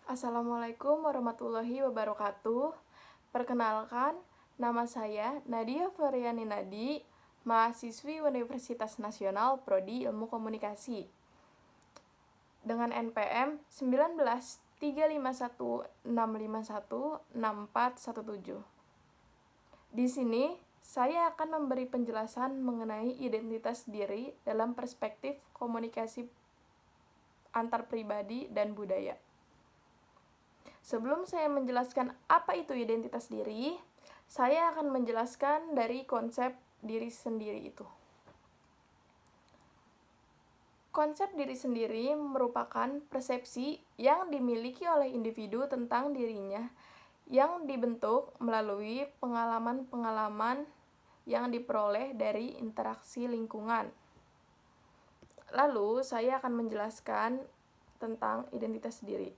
Assalamualaikum warahmatullahi wabarakatuh. Perkenalkan, nama saya Nadia Feryani Nadi, mahasiswi Universitas Nasional Prodi Ilmu Komunikasi. Dengan NPM 193516516417. Di sini, saya akan memberi penjelasan mengenai identitas diri dalam perspektif komunikasi antar pribadi dan budaya. Sebelum saya menjelaskan apa itu identitas diri, saya akan menjelaskan dari konsep diri sendiri itu. Konsep diri sendiri merupakan persepsi yang dimiliki oleh individu tentang dirinya yang dibentuk melalui pengalaman-pengalaman yang diperoleh dari interaksi lingkungan. Lalu, saya akan menjelaskan tentang identitas diri.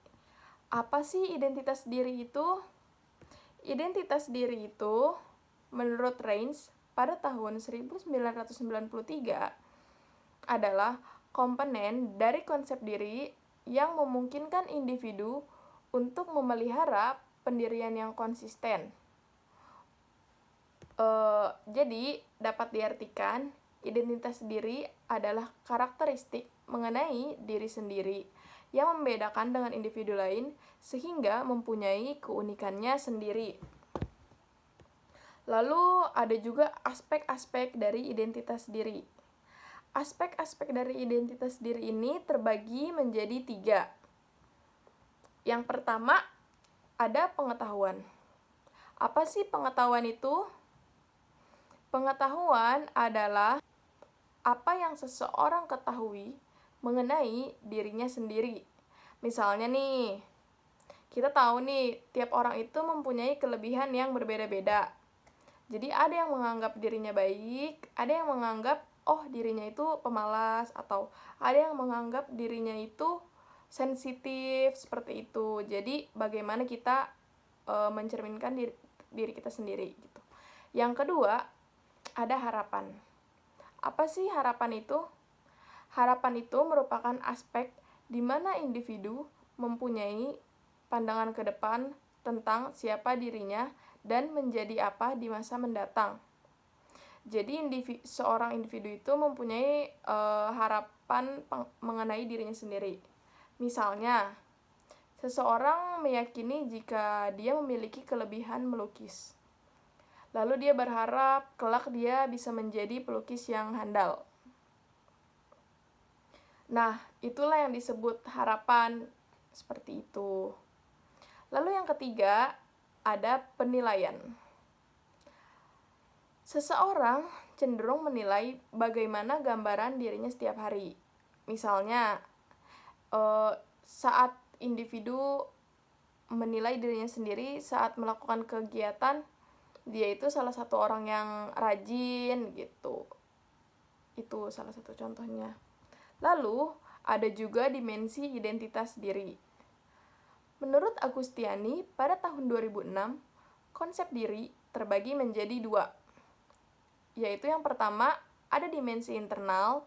Apa sih identitas diri itu? Identitas diri itu, menurut Reins, pada tahun 1993, adalah komponen dari konsep diri yang memungkinkan individu untuk memelihara pendirian yang konsisten. Jadi, dapat diartikan, identitas diri adalah karakteristik mengenai diri sendiri yang membedakan dengan individu lain sehingga mempunyai keunikannya sendiri. Lalu ada juga aspek-aspek dari identitas diri. Aspek-aspek dari identitas diri ini terbagi menjadi 3. Yang pertama, ada pengetahuan. Apa sih pengetahuan itu? Pengetahuan adalah apa yang seseorang ketahui mengenai dirinya sendiri. Misalnya nih, kita tahu nih, tiap orang itu mempunyai kelebihan yang berbeda-beda. Jadi ada yang menganggap dirinya baik, ada yang menganggap, dirinya itu pemalas, atau ada yang menganggap dirinya itu sensitif, seperti itu. Jadi bagaimana kita mencerminkan diri kita sendiri gitu. Yang kedua, ada harapan. Apa sih harapan itu? Harapan itu merupakan aspek di mana individu mempunyai pandangan ke depan tentang siapa dirinya dan menjadi apa di masa mendatang. Jadi seorang individu itu mempunyai harapan mengenai dirinya sendiri. Misalnya, seseorang meyakini jika dia memiliki kelebihan melukis. Lalu dia berharap kelak dia bisa menjadi pelukis yang handal. Nah, itulah yang disebut harapan, seperti itu. Lalu yang ketiga, ada penilaian. Seseorang cenderung menilai bagaimana gambaran dirinya setiap hari. Misalnya, saat individu menilai dirinya sendiri saat melakukan kegiatan, dia itu salah satu orang yang rajin gitu. Itu salah satu contohnya. Lalu, ada juga dimensi identitas diri. Menurut Agustiani, pada tahun 2006, konsep diri terbagi menjadi 2. Yaitu yang pertama, ada dimensi internal,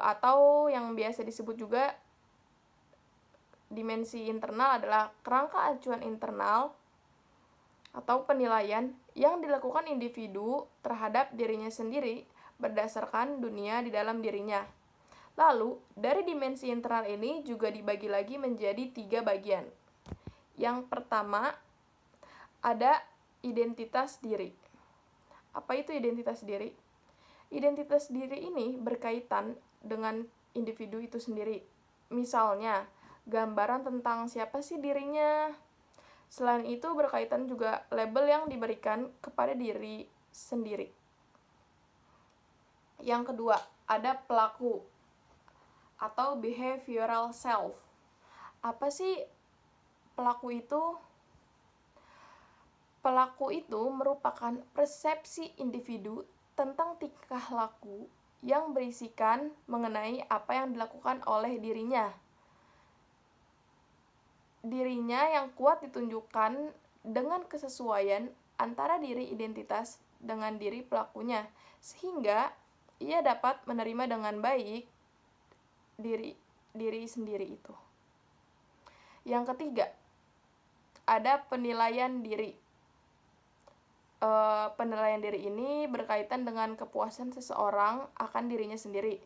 atau yang biasa disebut juga dimensi internal adalah kerangka acuan internal atau penilaian yang dilakukan individu terhadap dirinya sendiri berdasarkan dunia di dalam dirinya. Lalu, dari dimensi internal ini juga dibagi lagi menjadi 3 bagian. Yang pertama, ada identitas diri. Apa itu identitas diri? Identitas diri ini berkaitan dengan individu itu sendiri. Misalnya, gambaran tentang siapa sih dirinya. Selain itu, berkaitan juga label yang diberikan kepada diri sendiri. Yang kedua, ada pelaku atau behavioral self. Apa sih pelaku itu? Pelaku itu merupakan persepsi individu tentang tingkah laku yang berisikan mengenai apa yang dilakukan oleh dirinya. Dirinya yang kuat ditunjukkan dengan kesesuaian antara diri identitas dengan diri pelakunya, sehingga ia dapat menerima dengan baik diri sendiri itu. Yang ketiga, ada penilaian diri. Penilaian diri ini berkaitan dengan kepuasan seseorang akan dirinya sendiri,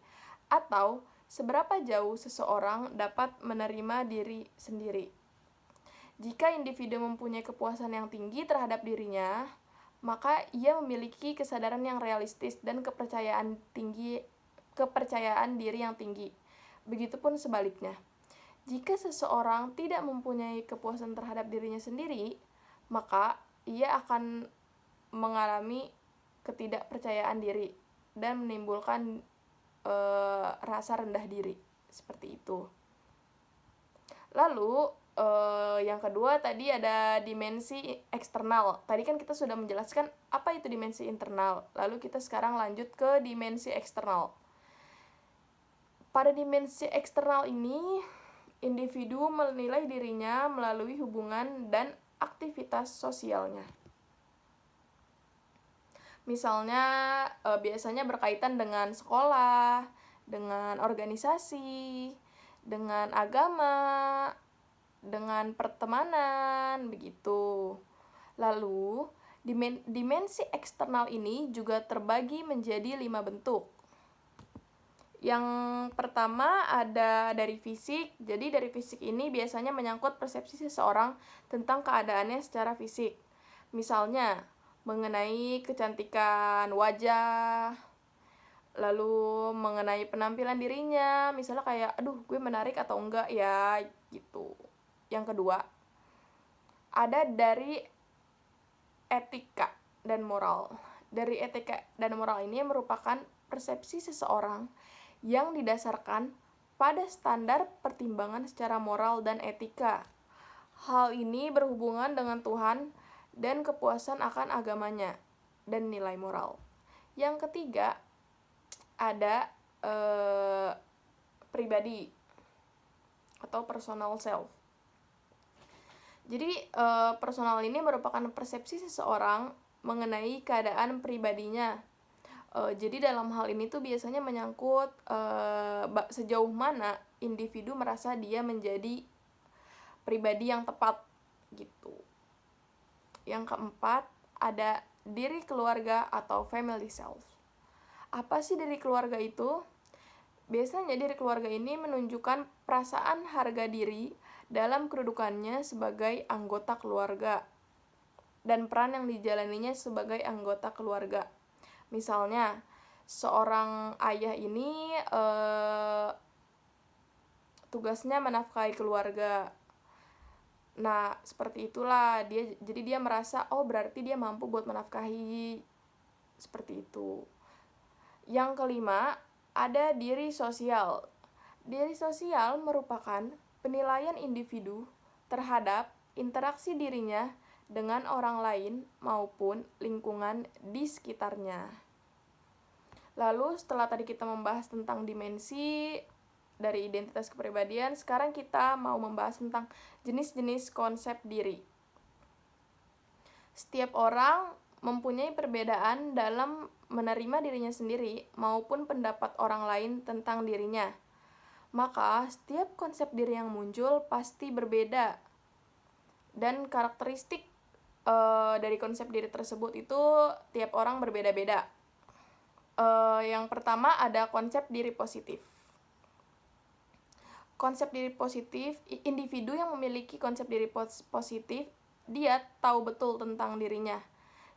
atau seberapa jauh seseorang dapat menerima diri sendiri. Jika individu mempunyai kepuasan yang tinggi terhadap dirinya, maka ia memiliki kesadaran yang realistis dan kepercayaan diri yang tinggi. Begitupun sebaliknya. Jika seseorang tidak mempunyai kepuasan terhadap dirinya sendiri, maka ia akan mengalami ketidakpercayaan diri dan menimbulkan rasa rendah diri, seperti itu. Lalu yang kedua tadi ada dimensi eksternal. Tadi kan kita sudah menjelaskan apa itu dimensi internal. Lalu kita sekarang lanjut ke dimensi eksternal. Pada dimensi eksternal ini, individu menilai dirinya melalui hubungan dan aktivitas sosialnya. Misalnya biasanya berkaitan dengan sekolah, dengan organisasi, dengan agama, dengan pertemanan, begitu. Lalu, dimensi eksternal ini juga terbagi menjadi 5 bentuk. Yang pertama ada dari fisik. Jadi dari fisik ini biasanya menyangkut persepsi seseorang tentang keadaannya secara fisik. Misalnya, mengenai kecantikan wajah, lalu mengenai penampilan dirinya, misalnya kayak, aduh gue menarik atau enggak ya, gitu. Yang kedua, ada dari etika dan moral. Dari etika dan moral ini merupakan persepsi seseorang yang didasarkan pada standar pertimbangan secara moral dan etika. Hal ini berhubungan dengan Tuhan dan kepuasan akan agamanya dan nilai moral. Yang ketiga, ada pribadi atau personal self. Jadi personal ini merupakan persepsi seseorang mengenai keadaan pribadinya. Jadi dalam hal ini tuh biasanya menyangkut sejauh mana individu merasa dia menjadi pribadi yang tepat, gitu. Yang keempat, ada diri keluarga atau family self. Apa sih diri keluarga itu? Biasanya diri keluarga ini menunjukkan perasaan harga diri dalam kedudukannya sebagai anggota keluarga dan peran yang dijalaninya sebagai anggota keluarga. Misalnya, seorang ayah ini tugasnya menafkahi keluarga. Nah, seperti itulah jadi dia merasa berarti dia mampu buat menafkahi, seperti itu. Yang kelima, ada diri sosial. Diri sosial merupakan penilaian individu terhadap interaksi dirinya dengan orang lain maupun lingkungan di sekitarnya. Lalu setelah tadi kita membahas tentang dimensi dari identitas kepribadian, sekarang kita mau membahas tentang jenis-jenis konsep diri. Setiap orang mempunyai perbedaan dalam menerima dirinya sendiri maupun pendapat orang lain tentang dirinya. Maka setiap konsep diri yang muncul pasti berbeda. Dan karakteristik dari konsep diri tersebut itu tiap orang berbeda-beda. Yang pertama ada konsep diri positif. Konsep diri positif, individu yang memiliki konsep diri positif, dia tahu betul tentang dirinya.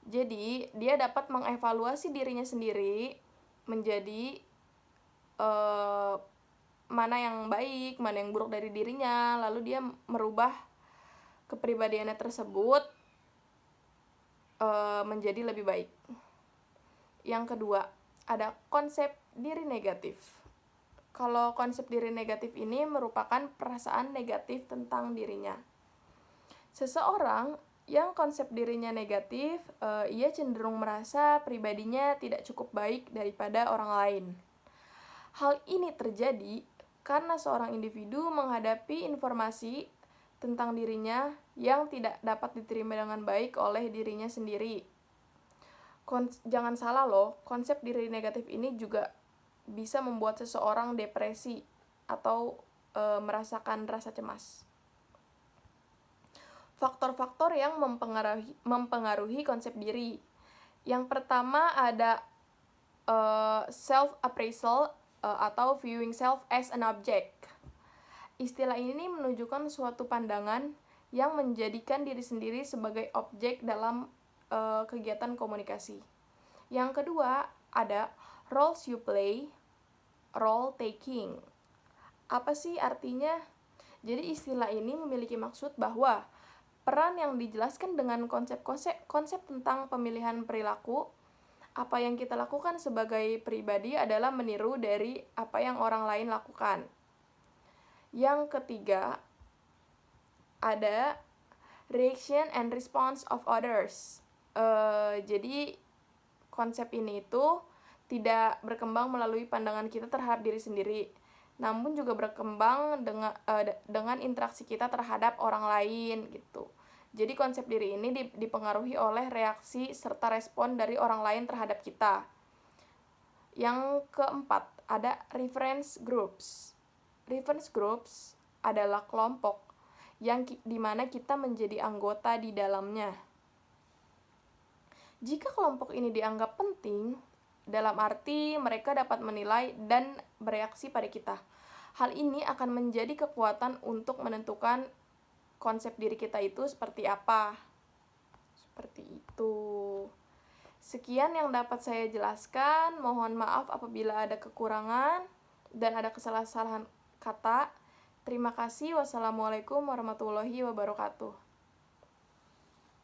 Jadi, dia dapat mengevaluasi dirinya sendiri menjadi mana yang baik, mana yang buruk dari dirinya, lalu dia merubah kepribadiannya tersebut menjadi lebih baik. Yang kedua, ada konsep diri negatif. Kalau konsep diri negatif ini merupakan perasaan negatif tentang dirinya. Seseorang yang konsep dirinya negatif, ia cenderung merasa pribadinya tidak cukup baik daripada orang lain. Hal ini terjadi karena seorang individu menghadapi informasi tentang dirinya yang tidak dapat diterima dengan baik oleh dirinya sendiri. Jangan salah loh, konsep diri negatif ini juga bisa membuat seseorang depresi atau merasakan rasa cemas. Faktor-faktor yang mempengaruhi konsep diri. Yang pertama ada self-appraisal atau viewing self as an object. Istilah ini menunjukkan suatu pandangan yang menjadikan diri sendiri sebagai objek dalam kegiatan komunikasi. Yang kedua ada roles you play, role taking. Apa sih artinya? Jadi istilah ini memiliki maksud bahwa peran yang dijelaskan dengan konsep tentang pemilihan perilaku. Apa yang kita lakukan sebagai pribadi adalah meniru dari apa yang orang lain lakukan. Yang ketiga ada reaction and response of others. Jadi konsep ini itu tidak berkembang melalui pandangan kita terhadap diri sendiri, namun juga berkembang dengan interaksi kita terhadap orang lain gitu. Jadi konsep diri ini dipengaruhi oleh reaksi serta respon dari orang lain terhadap kita. Yang keempat, ada reference groups. Reference groups adalah kelompok yang dimana kita menjadi anggota di dalamnya. Jika kelompok ini dianggap penting, dalam arti mereka dapat menilai dan bereaksi pada kita. Hal ini akan menjadi kekuatan untuk menentukan konsep diri kita itu seperti apa. Seperti itu. Sekian yang dapat saya jelaskan. Mohon maaf apabila ada kekurangan dan ada kesalahan kata. Terima kasih. Wassalamualaikum warahmatullahi wabarakatuh.